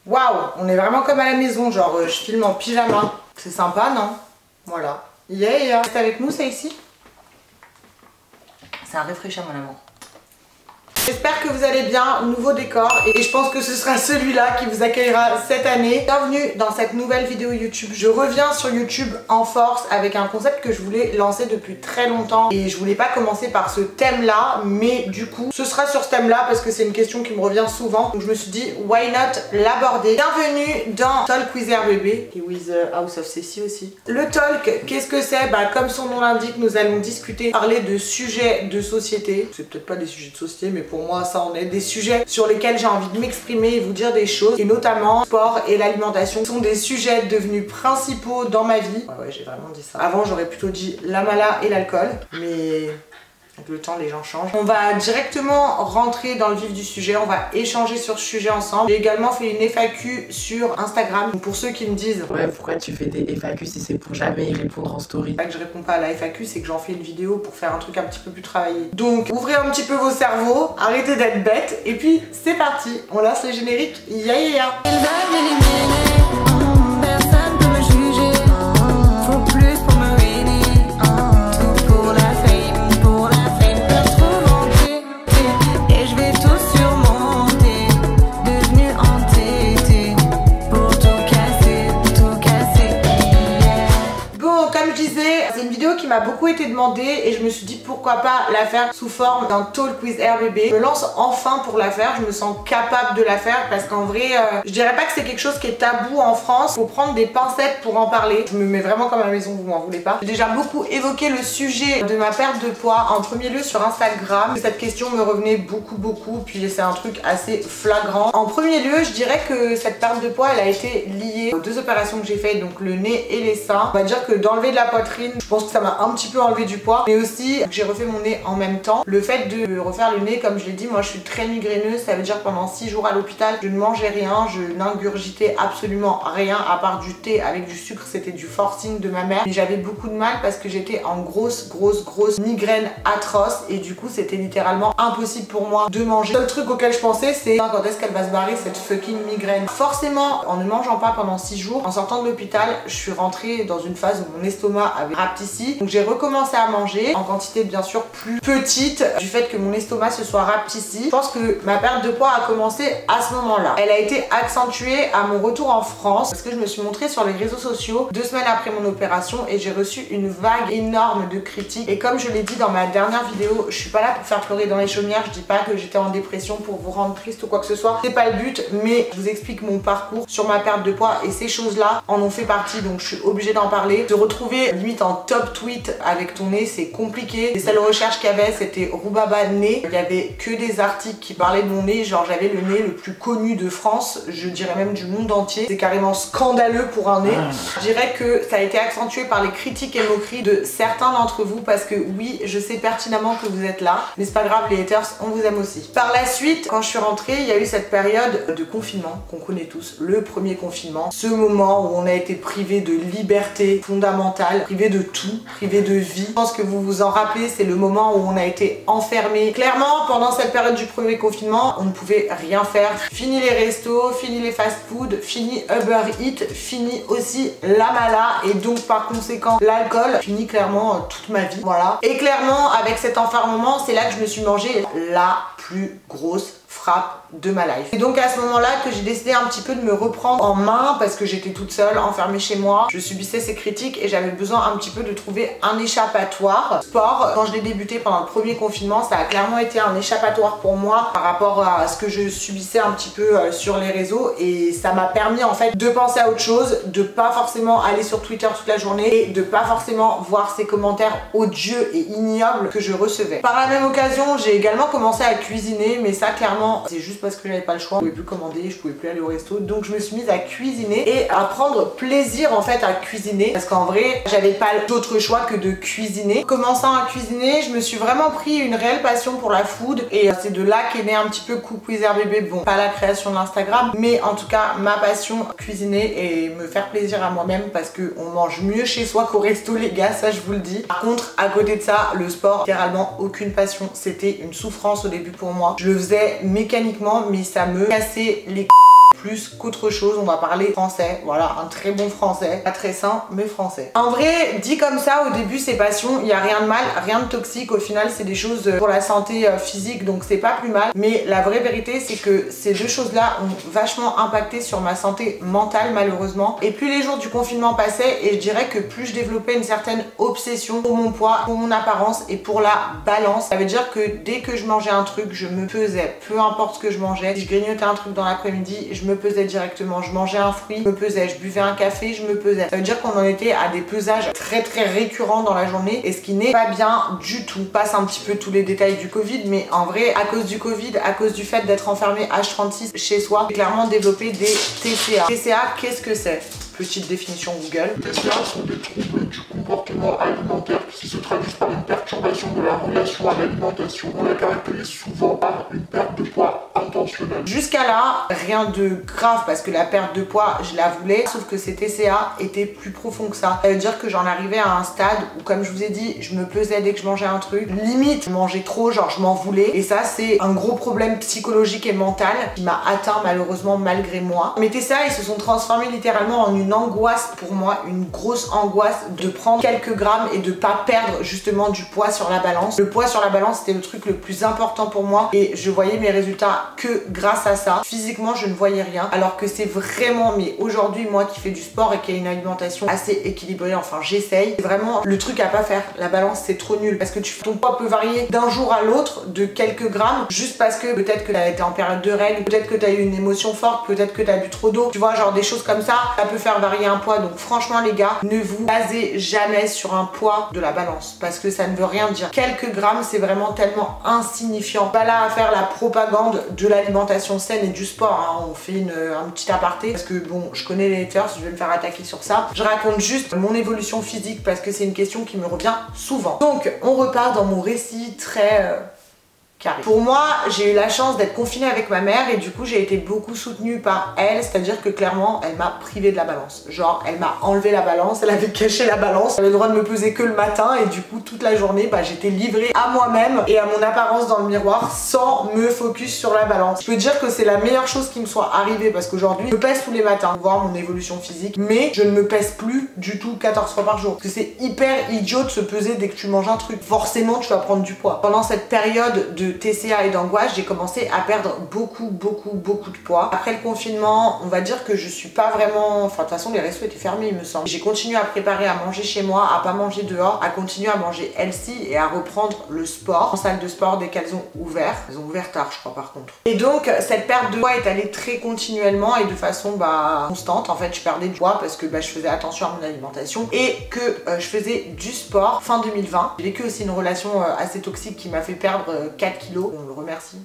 Waouh, on est vraiment comme à la maison, genre je filme en pyjama. C'est sympa, non? Voilà. Yeah, reste avec nous, ça ici? C'est un rafraîchissant, mon amour. J'espère que vous allez bien, nouveau décor et je pense que ce sera celui-là qui vous accueillera cette année. Bienvenue dans cette nouvelle vidéo YouTube. Je reviens sur YouTube en force avec un concept que je voulais lancer depuis très longtemps et je voulais pas commencer par ce thème-là, mais du coup ce sera sur ce thème-là parce que c'est une question qui me revient souvent. Donc je me suis dit why not l'aborder. Bienvenue dans Talk with RBB et with House of Ceci aussi. Le talk, qu'est-ce que c'est? Bah comme son nom l'indique, nous allons discuter, parler de sujets de société. C'est peut-être pas des sujets de société, mais pour moi ça en est des sujets sur lesquels j'ai envie de m'exprimer et vous dire des choses, et notamment le sport et l'alimentation sont des sujets devenus principaux dans ma vie. Ouais j'ai vraiment dit ça. Avant j'aurais plutôt dit la mala et l'alcool, mais avec le temps les gens changent. On va directement rentrer dans le vif du sujet, on va échanger sur ce sujet ensemble. J'ai également fait une FAQ sur Instagram. Donc pour ceux qui me disent ouais pourquoi tu fais des FAQ si c'est pour jamais y répondre en story. Pas que je réponds pas à la FAQ, c'est que j'en fais une vidéo pour faire un truc un petit peu plus travaillé. Donc ouvrez un petit peu vos cerveaux, arrêtez d'être bêtes et puis c'est parti. On lance le générique, ya. Personne peut me juger, faut plus pour me ruiner. Tout pour la fame, peur trop vanter. Et je vais tout surmonter, devenu entêté, pour tout casser, yeah. Bon, comme je disais, c'est une vidéo qui m'a beaucoup été demandée et je me suis dit pourquoi pas la faire sous forme d'un Talk with RBB. Je me lance enfin pour la faire, je me sens capable de la faire parce qu'en vrai, je dirais pas que c'est quelque chose qui est tabou en France. Faut prendre des pincettes pour en parler. Je me mets vraiment comme à la maison, vous m'en voulez pas. J'ai déjà beaucoup évoqué le sujet de ma perte de poids en premier lieu sur Instagram. Cette question me revenait beaucoup, puis c'est un truc assez flagrant. En premier lieu, je dirais que cette perte de poids, elle a été liée aux deux opérations que j'ai faites, donc le nez et les seins. On va dire que d'enlever de la poitrine, je pense que ça m'a un petit peu enlevé du poids, mais aussi que j'ai refait mon nez en même temps. Le fait de refaire le nez, comme je l'ai dit, moi je suis très migraineuse, ça veut dire que pendant 6 jours à l'hôpital, je ne mangeais rien, je n'ingurgitais absolument rien à part du thé avec du sucre, c'était du forcing de ma mère. Mais j'avais beaucoup de mal parce que j'étais en grosse migraine atroce et du coup c'était littéralement impossible pour moi de manger. Le seul truc auquel je pensais c'est quand est-ce qu'elle va se barrer cette fucking migraine. Forcément, en ne mangeant pas pendant 6 jours, en sortant de l'hôpital, je suis rentrée dans une phase où mon estomac avait rapetissi. Donc j'ai recommencé à manger en quantité bien sûr plus petite du fait que mon estomac se soit rapetissi. Je pense que ma perte de poids a commencé à ce moment-là. Elle a été accentuée à mon retour en France parce que je me suis montrée sur les réseaux sociaux 2 semaines après mon opération et j'ai reçu une vague énorme de critiques. Et comme je l'ai dit dans ma dernière vidéo, je suis pas là pour faire pleurer dans les chaumières, je dis pas que j'étais en dépression pour vous rendre triste ou quoi que ce soit, c'est pas le but, mais je vous explique mon parcours sur ma perte de poids et ces choses-là en ont fait partie, donc je suis obligée d'en parler. Se retrouver limite en top tweet avec ton nez, c'est compliqué. Les seules recherches qu'il y avait, c'était Roubaba nez. Il y avait que des articles qui parlaient de mon nez, genre j'avais le nez le plus connu de France, je dirais même du monde entier. C'est carrément scandaleux pour un nez. Je dirais que ça a été accentué par les critiques et moqueries de certains d'entre vous parce que oui, je sais pertinemment que vous êtes là, mais c'est pas grave, les haters, on vous aime aussi. Par la suite, quand je suis rentrée, il y a eu cette période de confinement qu'on connaît tous, le premier confinement, ce moment où on a été privé de liberté fondamentale, privé de tout, privé de vie. Je pense que vous vous en rappelez, c'est le moment où on a été enfermé. Clairement, pendant cette période du premier confinement, on ne pouvait rien faire. Fini les restos, fini les fast-food, fini Uber Eats, fini aussi la mala et donc par conséquent l'alcool, fini clairement toute ma vie. Voilà. Et clairement, avec cet enfermement, c'est là que je me suis mangé la plus grosse frappe de ma life. Et donc à ce moment-là que j'ai décidé un petit peu de me reprendre en main parce que j'étais toute seule, enfermée chez moi. Je subissais ces critiques et j'avais besoin un petit peu de trouver un échappatoire. Sport, quand je l'ai débuté pendant le premier confinement, ça a clairement été un échappatoire pour moi par rapport à ce que je subissais un petit peu sur les réseaux et ça m'a permis en fait de penser à autre chose, de pas forcément aller sur Twitter toute la journée et de pas forcément voir ces commentaires odieux et ignobles que je recevais. Par la même occasion, j'ai également commencé à cuisiner, mais ça clairement c'est juste parce que j'avais pas le choix, je pouvais plus commander, je pouvais plus aller au resto, donc je me suis mise à cuisiner et à prendre plaisir en fait à cuisiner parce qu'en vrai j'avais pas d'autre choix que de cuisiner. Commençant à cuisiner, je me suis vraiment pris une réelle passion pour la food et c'est de là qu'est né un petit peu Cook with RBB. Bon, pas la création d'Instagram, mais en tout cas ma passion cuisiner et me faire plaisir à moi-même parce que on mange mieux chez soi qu'au resto les gars, ça je vous le dis. Par contre à côté de ça, le sport, littéralement aucune passion, c'était une souffrance au début pour moi. Je le faisais mécaniquement mais ça me cassait les plus qu'autre chose. On va parler français, voilà, un très bon français, pas très sain mais français. En vrai, dit comme ça, au début c'est passion, il n'y a rien de mal, rien de toxique, au final c'est des choses pour la santé physique, donc c'est pas plus mal. Mais la vraie vérité c'est que ces deux choses là ont vachement impacté sur ma santé mentale malheureusement. Et plus les jours du confinement passaient, et je dirais que plus je développais une certaine obsession pour mon poids, pour mon apparence et pour la balance. Ça veut dire que dès que je mangeais un truc, je me pesais, peu importe ce que je mangeais. Si je grignotais un truc dans l'après-midi, je me pesais directement. Je mangeais un fruit, je me pesais. Je buvais un café, je me pesais. Ça veut dire qu'on en était à des pesages très récurrents dans la journée, et ce qui n'est pas bien du tout. Je passe un petit peu tous les détails du Covid, mais en vrai, à cause du Covid, à cause du fait d'être enfermé H36 chez soi, j'ai clairement développé des TCA. TCA, qu'est-ce que c'est? Petite définition Google. Les TCA sont des troubles du comportement alimentaire qui se traduisent par une perturbation de la relation à l'alimentation. On la caractérise souvent par une perte de poids intentionnelle. Jusqu'à là, rien de grave parce que la perte de poids, je la voulais. Sauf que ces TCA étaient plus profonds que ça. Ça veut dire que j'en arrivais à un stade où, comme je vous ai dit, je me pesais dès que je mangeais un truc. Limite, je mangeais trop, genre je m'en voulais. Et ça, c'est un gros problème psychologique et mental qui m'a atteint malheureusement malgré moi. Mes TCA, ils se sont transformés littéralement en une angoisse pour moi, une grosse angoisse de prendre quelques grammes et de pas perdre justement du poids sur la balance. Le poids sur la balance, c'était le truc le plus important pour moi et je voyais mes résultats que grâce à ça. Physiquement, je ne voyais rien, alors que c'est vraiment, mais aujourd'hui, moi qui fais du sport et qui a une alimentation assez équilibrée, enfin j'essaye, c'est vraiment le truc à pas faire. La balance, c'est trop nul parce que ton poids peut varier d'un jour à l'autre de quelques grammes juste parce que peut-être que tu as été en période de règles, peut-être que tu as eu une émotion forte, peut-être que tu as bu trop d'eau, tu vois, genre des choses comme ça peut faire varier un poids. Donc franchement les gars, ne vous basez jamais sur un poids de la balance parce que ça ne veut rien dire. Quelques grammes, c'est vraiment tellement insignifiant. Pas là à faire la propagande de l'alimentation saine et du sport, hein. On fait un petit aparté parce que bon, je connais les haters, je vais me faire attaquer sur ça. Je raconte juste mon évolution physique parce que c'est une question qui me revient souvent. Donc on repart dans mon récit très carré. Pour moi, j'ai eu la chance d'être confinée avec ma mère et du coup j'ai été beaucoup soutenue par elle, c'est-à-dire que clairement elle m'a privée de la balance. Genre elle m'a enlevé la balance, elle avait caché la balance, elle avait le droit de me peser que le matin et du coup toute la journée j'étais livrée à moi-même et à mon apparence dans le miroir sans me focus sur la balance. Je peux dire que c'est la meilleure chose qui me soit arrivée parce qu'aujourd'hui je me pèse tous les matins pour voir mon évolution physique, mais je ne me pèse plus du tout 14 fois par jour parce que c'est hyper idiot de se peser dès que tu manges un truc. Forcément tu vas prendre du poids. Pendant cette période de TCA et d'angoisse, j'ai commencé à perdre beaucoup de poids. Après le confinement, on va dire que je suis pas vraiment... Enfin, de toute façon, les restos étaient fermés, il me semble. J'ai continué à préparer à manger chez moi, à pas manger dehors, à continuer à manger healthy et à reprendre le sport en salle de sport dès qu'elles ont ouvert. Elles ont ouvert tard, je crois, par contre. Et donc, cette perte de poids est allée très continuellement et de façon constante. En fait, je perdais du poids parce que je faisais attention à mon alimentation et que je faisais du sport fin 2020. J'ai vécu aussi une relation assez toxique qui m'a fait perdre 4 kilos. On le remercie.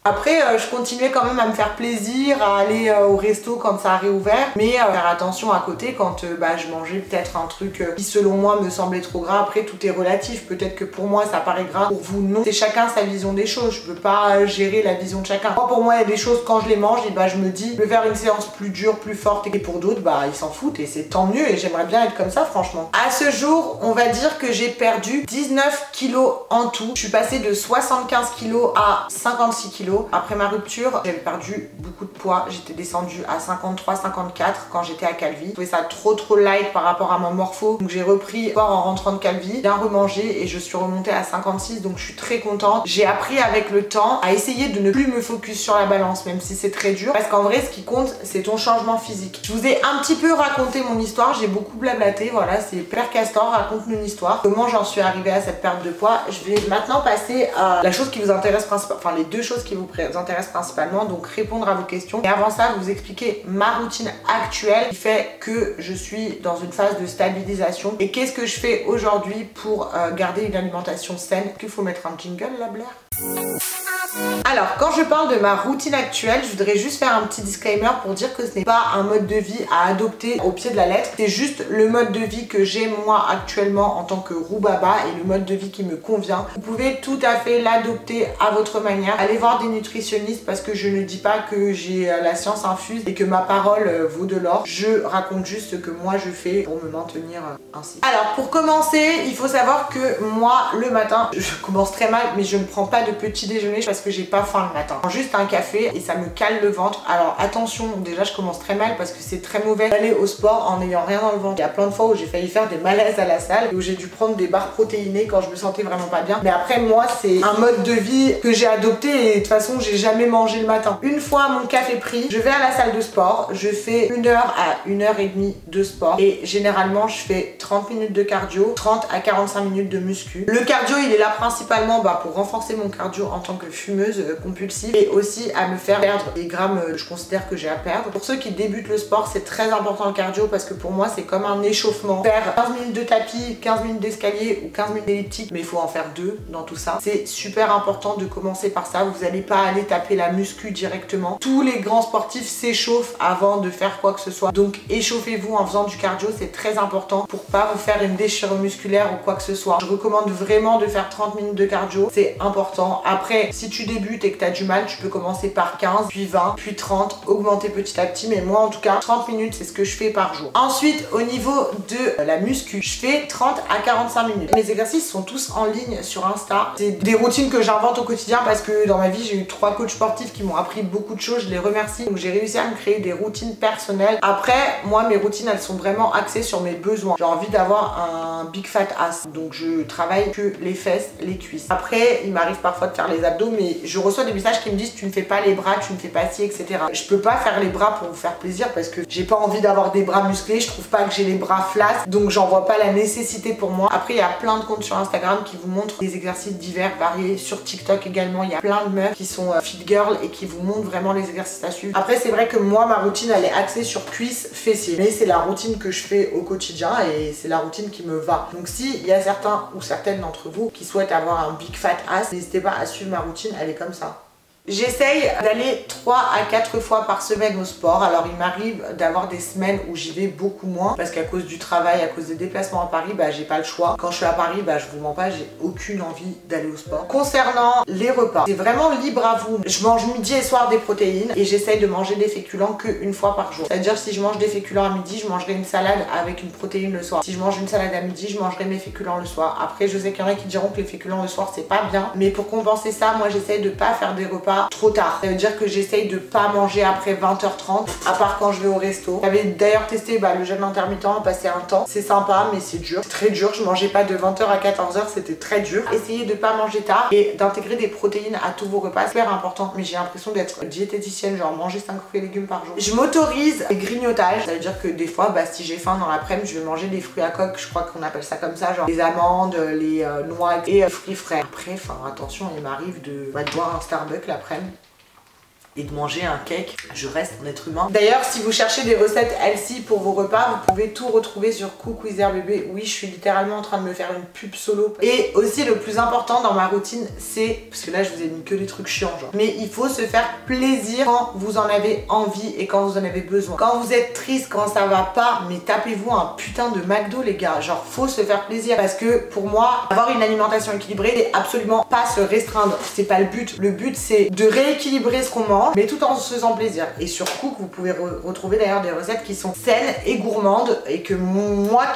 Après, je continuais quand même à me faire plaisir, à aller au resto quand ça a réouvert, mais faire attention à côté quand je mangeais peut-être un truc qui selon moi me semblait trop gras. Après, tout est relatif, peut-être que pour moi ça paraît gras, pour vous non. C'est chacun sa vision des choses, je peux pas gérer la vision de chacun. Moi, pour moi, il y a des choses quand je les mange, et je me dis, je vais faire une séance plus dure, plus forte, et pour d'autres, ils s'en foutent et c'est tant mieux et j'aimerais bien être comme ça franchement. À ce jour, on va dire que j'ai perdu 19 kilos en tout. Je suis passée de 75 kilos à 56 kilos. Après ma rupture, j'avais perdu beaucoup de poids. J'étais descendue à 53, 54 quand j'étais à Calvi. Je trouvais ça trop light par rapport à mon morpho. Donc j'ai repris sport en rentrant de Calvi, bien remangé et je suis remontée à 56. Donc je suis très contente. J'ai appris avec le temps à essayer de ne plus me focus sur la balance, même si c'est très dur. Parce qu'en vrai, ce qui compte, c'est ton changement physique. Je vous ai un petit peu raconté mon histoire. J'ai beaucoup blablaté. Voilà, c'est Père Castor raconte une histoire. Comment j'en suis arrivée à cette perte de poids. Je vais maintenant passer à la chose qui vous intéresse principalement. Enfin, les deux choses qui vous intéresse principalement, donc répondre à vos questions. Et avant ça, vous expliquer ma routine actuelle qui fait que je suis dans une phase de stabilisation. Et qu'est-ce que je fais aujourd'hui pour garder une alimentation saine. Qu'il faut mettre un jingle là, Blair? Alors, quand je parle de ma routine actuelle, je voudrais juste faire un petit disclaimer pour dire que ce n'est pas un mode de vie à adopter au pied de la lettre. C'est juste le mode de vie que j'ai moi actuellement en tant que roubaba et le mode de vie qui me convient. Vous pouvez tout à fait l'adopter à votre manière. Allez voir des nutritionnistes parce que je ne dis pas que j'ai la science infuse et que ma parole vaut de l'or. Je raconte juste ce que moi je fais pour me maintenir ainsi. Alors, pour commencer, il faut savoir que moi, le matin, je commence très mal, mais je ne prends pas de petit déjeuner parce que j'ai pas faim le matin. Juste un café et ça me cale le ventre. Alors attention, déjà je commence très mal parce que c'est très mauvais d'aller au sport en n'ayant rien dans le ventre. Il y a plein de fois où j'ai failli faire des malaises à la salle et où j'ai dû prendre des barres protéinées quand je me sentais vraiment pas bien. Mais après moi c'est un mode de vie que j'ai adopté et de toute façon j'ai jamais mangé le matin. Une fois mon café pris, je vais à la salle de sport, je fais 1 heure à 1h30 de sport et généralement je fais 30 minutes de cardio, 30 à 45 minutes de muscu. Le cardio il est là principalement pour renforcer mon cardio en tant que fumeuse compulsive et aussi à me faire perdre des grammes que je considère que j'ai à perdre. Pour ceux qui débutent le sport, c'est très important le cardio parce que pour moi c'est comme un échauffement. Faire 15 minutes de tapis, 15 minutes d'escalier ou 15 minutes d'elliptique, mais il faut en faire 2 dans tout ça. C'est super important de commencer par ça. Vous n'allez pas aller taper la muscu directement. Tous les grands sportifs s'échauffent avant de faire quoi que ce soit. Donc échauffez-vous en faisant du cardio, c'est très important pour pas vous faire une déchirure musculaire ou quoi que ce soit. Je recommande vraiment de faire 30 minutes de cardio, c'est important. Après, si tu débutes et que tu as du mal, tu peux commencer par 15, puis 20, puis 30, augmenter petit à petit. Mais moi en tout cas, 30 minutes c'est ce que je fais par jour. Ensuite, au niveau de la muscu, je fais 30 à 45 minutes. Mes exercices sont tous en ligne sur Insta. C'est des routines que j'invente au quotidien parce que dans ma vie, j'ai eu 3 coachs sportifs qui m'ont appris beaucoup de choses. Je les remercie. Donc j'ai réussi à me créer des routines personnelles. Après, moi, mes routines, elles sont vraiment axées sur mes besoins. J'ai envie d'avoir un big fat ass. Donc je travaille que les fesses, les cuisses. Après, il m'arrive parfois de faire les abdos, mais je reçois des messages qui me disent tu ne fais pas les bras, tu ne fais pas ci, etc. Je peux pas faire les bras pour vous faire plaisir parce que j'ai pas envie d'avoir des bras musclés. Je trouve pas que j'ai les bras flasques, donc j'en vois pas la nécessité pour moi. Après, il y a plein de comptes sur Instagram qui vous montrent des exercices divers, variés. Sur TikTok également, il y a plein de meufs qui sont fit girl et qui vous montrent vraiment les exercices à suivre. Après, c'est vrai que moi, ma routine, elle est axée sur cuisses, fessiers. Mais c'est la routine que je fais au quotidien et c'est la routine qui me va. Donc si il y a certains ou certaines d'entre vous qui souhaitent avoir un big fat ass, n'hésitez pas à suivre ma routine, elle est comme ça. J'essaye d'aller 3 à 4 fois par semaine au sport. Alors il m'arrive d'avoir des semaines où j'y vais beaucoup moins parce qu'à cause du travail, à cause des déplacements à Paris, j'ai pas le choix. Quand je suis à Paris, je vous mens pas, j'ai aucune envie d'aller au sport. Concernant les repas, c'est vraiment libre à vous. Je mange midi et soir des protéines et j'essaye de manger des féculents qu'une fois par jour. C'est-à-dire si je mange des féculents à midi, je mangerai une salade avec une protéine le soir. Si je mange une salade à midi, je mangerai mes féculents le soir. Après, je sais qu'il y en a qui diront que les féculents le soir c'est pas bien, mais pour compenser ça, moi j'essaye de pas faire des repas trop tard. Ça veut dire que j'essaye de pas manger après 20h30, à part quand je vais au resto. J'avais d'ailleurs testé le jeûne intermittent, passer un temps. C'est sympa, mais c'est dur. C'est très dur. Je mangeais pas de 20h à 14h, c'était très dur. Essayez de pas manger tard et d'intégrer des protéines à tous vos repas. C'est super important, mais j'ai l'impression d'être diététicienne, genre manger 5 fruits et légumes par jour. Je m'autorise les grignotages. Ça veut dire que des fois, si j'ai faim dans l'après-midi, je vais manger des fruits à coque. Je crois qu'on appelle ça comme ça, genre les amandes, les noix et fruits frais. Après, attention, il m'arrive de boire un Starbucks l'après-midi et de manger un cake. Je reste un être humain. D'ailleurs, si vous cherchez des recettes healthy pour vos repas, vous pouvez tout retrouver sur Cook with RBB. Oui, je suis littéralement en train de me faire une pub solo. Et aussi, le plus important dans ma routine, c'est, parce que là, je vous ai mis que des trucs chiants, genre. Mais il faut se faire plaisir quand vous en avez envie et quand vous en avez besoin. Quand vous êtes triste, quand ça va pas, mais tapez-vous un putain de McDo, les gars. Genre, faut se faire plaisir. Parce que pour moi, avoir une alimentation équilibrée, c'est absolument pas se restreindre. C'est pas le but. Le but, c'est de rééquilibrer ce qu'on mange, mais tout en se faisant plaisir. Et sur Cook, vous pouvez retrouver d'ailleurs des recettes qui sont saines et gourmandes et que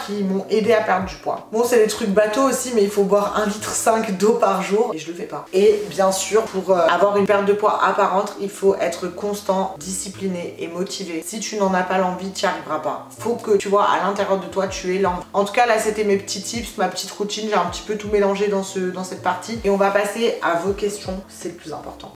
qui m'ont aidé à perdre du poids. Bon, c'est des trucs bateaux aussi, mais il faut boire 1,5 litre d'eau par jour et je le fais pas. Et bien sûr, pour avoir une perte de poids apparente, il faut être constant, discipliné et motivé. Si tu n'en as pas l'envie, tu n'y arriveras pas. Faut que tu vois à l'intérieur de toi, tu aies l'envie. En tout cas, là, c'était mes petits tips, ma petite routine. J'ai un petit peu tout mélangé dans cette partie. Et on va passer à vos questions. C'est le plus important.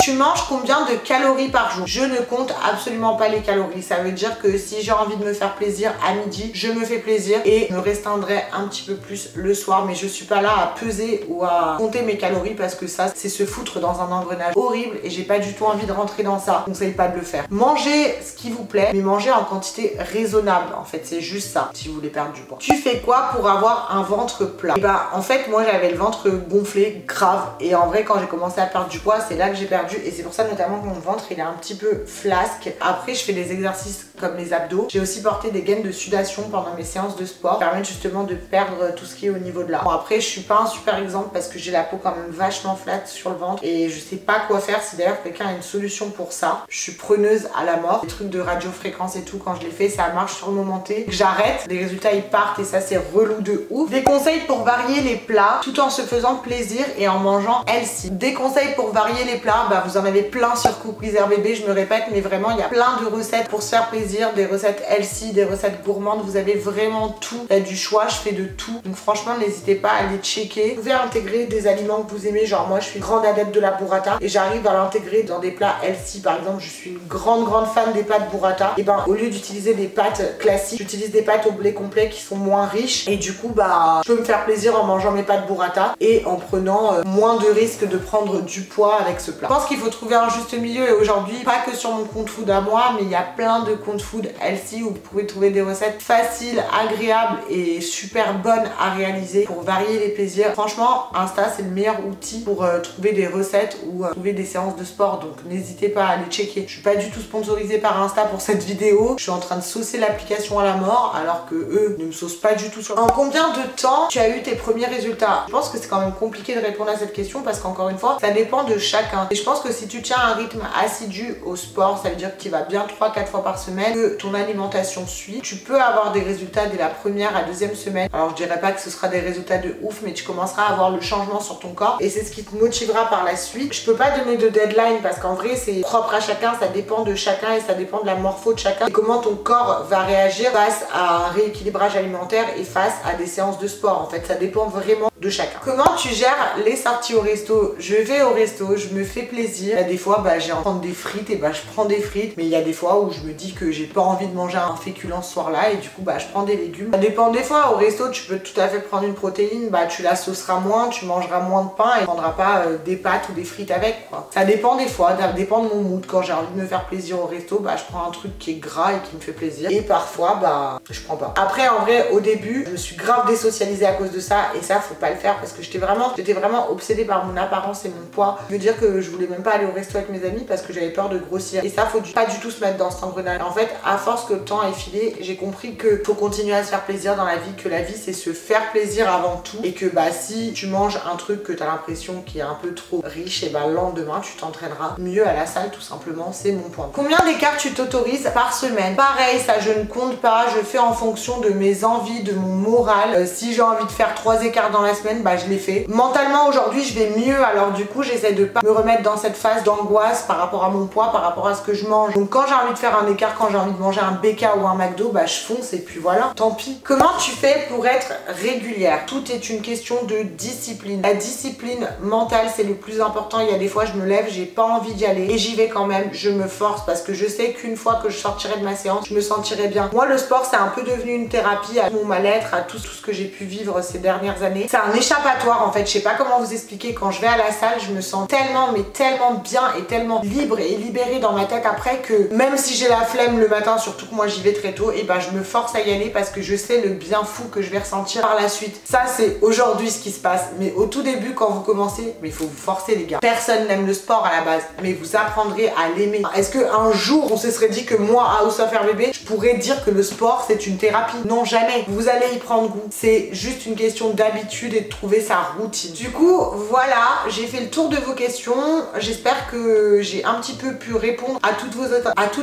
Tu manges combien de calories par jour? Je ne compte absolument pas les calories. Ça veut dire que si j'ai envie de me faire plaisir à midi, je me fais plaisir et je me restreindrai un petit peu plus le soir. Mais je suis pas là à peser ou à compter mes calories parce que ça, c'est se foutre dans un engrenage horrible et j'ai pas du tout envie de rentrer dans ça. Je ne conseille pas de le faire. Mangez ce qui vous plaît, mais mangez en quantité raisonnable. En fait, c'est juste ça si vous voulez perdre du poids. Tu fais quoi pour avoir un ventre plat? Et en fait, moi j'avais le ventre gonflé grave et en vrai, quand j'ai commencé à perdre du poids, c'est là que j'ai perdu et c'est pour ça notamment que mon ventre il est un petit peu flasque. Après, je fais des exercices comme les abdos. J'ai aussi porté des gaines de sudation pendant mes séances de sport, qui permettent justement de perdre tout ce qui est au niveau de là. Bon, après je suis pas un super exemple parce que j'ai la peau quand même vachement flat sur le ventre et je sais pas quoi faire. Si d'ailleurs quelqu'un a une solution pour ça, je suis preneuse à la mort. Les trucs de radiofréquence et tout, quand je les fais, ça marche sur le moment T. J'arrête, les résultats ils partent et ça c'est relou de ouf. Des conseils pour varier les plats tout en se faisant plaisir et en mangeant healthy. Des conseils pour varier les plats, bah vous en avez plein sur Cookwithherbébé, je me répète, mais vraiment il y a plein de recettes pour se faire plaisir, des recettes healthy, des recettes gourmandes, vous avez vraiment tout. Il y a du choix, je fais de tout. Donc franchement n'hésitez pas à les checker. Vous pouvez intégrer des aliments que vous aimez, genre moi je suis grande adepte de la burrata et j'arrive à l'intégrer dans des plats healthy. Par exemple, je suis une grande fan des pâtes burrata. Et ben au lieu d'utiliser des pâtes classiques, j'utilise des pâtes au blé complet qui sont moins riches et du coup bah je peux me faire plaisir en mangeant mes pâtes burrata et en prenant moins de risques de prendre du poids avec ce plat. Je pense qu'il faut trouver un juste milieu et aujourd'hui, pas que sur mon compte food à moi, mais il y a plein de comptes food healthy où vous pouvez trouver des recettes faciles, agréables et super bonnes à réaliser pour varier les plaisirs. Franchement, Insta c'est le meilleur outil pour trouver des recettes ou trouver des séances de sport, donc n'hésitez pas à les checker. Je suis pas du tout sponsorisée par Insta pour cette vidéo, je suis en train de saucer l'application à la mort alors que eux ne me saucent pas du tout sur. En combien de temps tu as eu tes premiers résultats? Je pense que c'est quand même compliqué de répondre à cette question parce qu'encore une fois ça dépend de chacun et je pense que si tu tiens un rythme assidu au sport, ça veut dire que tu vas bien 3-4 fois par semaine, que ton alimentation suit, tu peux avoir des résultats dès la première à deuxième semaine. Alors je dirais pas que ce sera des résultats de ouf, mais tu commenceras à avoir le changement sur ton corps et c'est ce qui te motivera par la suite. Je peux pas donner de deadline parce qu'en vrai c'est propre à chacun, ça dépend de chacun et ça dépend de la morpho de chacun et comment ton corps va réagir face à un rééquilibrage alimentaire et face à des séances de sport. En fait ça dépend vraiment de chacun. Comment tu gères les sorties au resto? Je vais au resto, je me fais plaisir. Il y a des fois bah, j'ai envie de prendre des frites et bah je prends des frites, mais il y a des fois où je me dis que j'ai pas envie de manger un féculent ce soir là et du coup bah je prends des légumes. Ça dépend des fois. Au resto tu peux tout à fait prendre une protéine, bah tu la sauceras moins, tu mangeras moins de pain et tu prendras pas des pâtes ou des frites avec quoi. Ça dépend des fois, ça dépend de mon mood. Quand j'ai envie de me faire plaisir au resto, bah je prends un truc qui est gras et qui me fait plaisir et parfois bah je prends pas. Après en vrai au début je me suis grave désocialisée à cause de ça et ça faut pas le faire parce que j'étais vraiment obsédée par mon apparence et mon poids. Je veux dire que je voulais même pas aller au resto avec mes amis parce que j'avais peur de grossir et ça faut pas du tout se mettre dans cet engrenage. En fait à force que le temps est filé, j'ai compris que faut continuer à se faire plaisir dans la vie, que la vie c'est se faire plaisir avant tout et que bah si tu manges un truc que tu as l'impression qui est un peu trop riche et bah le lendemain tu t'entraîneras mieux à la salle tout simplement, c'est mon point. Combien d'écarts tu t'autorises par semaine? Pareil, ça je ne compte pas, je fais en fonction de mes envies, de mon moral. Si j'ai envie de faire 3 écarts dans la semaine, bah je les fais. Mentalement aujourd'hui je vais mieux, alors du coup j'essaie de pas me remettre dans cette phase d'angoisse par rapport à mon poids, par rapport à ce que je mange. Donc quand j'ai envie de faire un écart, quand j'ai envie de manger un BK ou un McDo, bah je fonce et puis voilà, tant pis. Comment tu fais pour être régulière? Tout est une question de discipline. La discipline mentale c'est le plus important. Il y a des fois je me lève, j'ai pas envie d'y aller et j'y vais quand même, je me force parce que je sais qu'une fois que je sortirai de ma séance, je me sentirai bien. Moi le sport c'est un peu devenu une thérapie à mon mal-être, à tout ce que j'ai pu vivre ces dernières années. C'est un échappatoire en fait, je sais pas comment vous expliquer. Quand je vais à la salle je me sens tellement mais tellement bien et tellement libre et libérée dans ma tête après que même si j'ai la flemme le matin, surtout que moi j'y vais très tôt, et ben je me force à y aller parce que je sais le bien fou que je vais ressentir par la suite. Ça c'est aujourd'hui ce qui se passe, mais au tout début quand vous commencez, mais il faut vous forcer les gars. Personne n'aime le sport à la base, mais vous apprendrez à l'aimer. Est-ce qu'un jour on se serait dit que moi à House of RBB je pourrais dire que le sport c'est une thérapie? Non, jamais. Vous allez y prendre goût, c'est juste une question d'habitude et de trouver sa routine. Du coup voilà, j'ai fait le tour de vos questions, j'espère que j'ai un petit peu pu répondre à toutes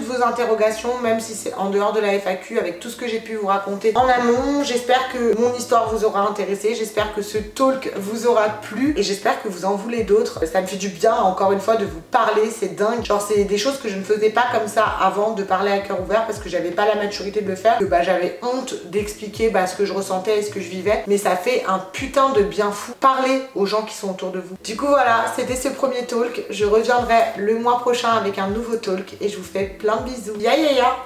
vos interrogations, même si c'est en dehors de la FAQ, avec tout ce que j'ai pu vous raconter en amont. J'espère que mon histoire vous aura intéressé, j'espère que ce talk vous aura plu et j'espère que vous en voulez d'autres. Ça me fait du bien encore une fois de vous parler, c'est dingue, genre c'est des choses que je ne faisais pas comme ça avant, de parler à cœur ouvert parce que j'avais pas la maturité de le faire, que bah j'avais honte d'expliquer ce que je ressentais et ce que je vivais, mais ça fait un putain de bien fou. Parlez aux gens qui sont autour de vous. Du coup voilà, c'était ce premier talk, je reviendrai le mois prochain avec un nouveau talk et je vous fais plein de bisous. Ya ya ya.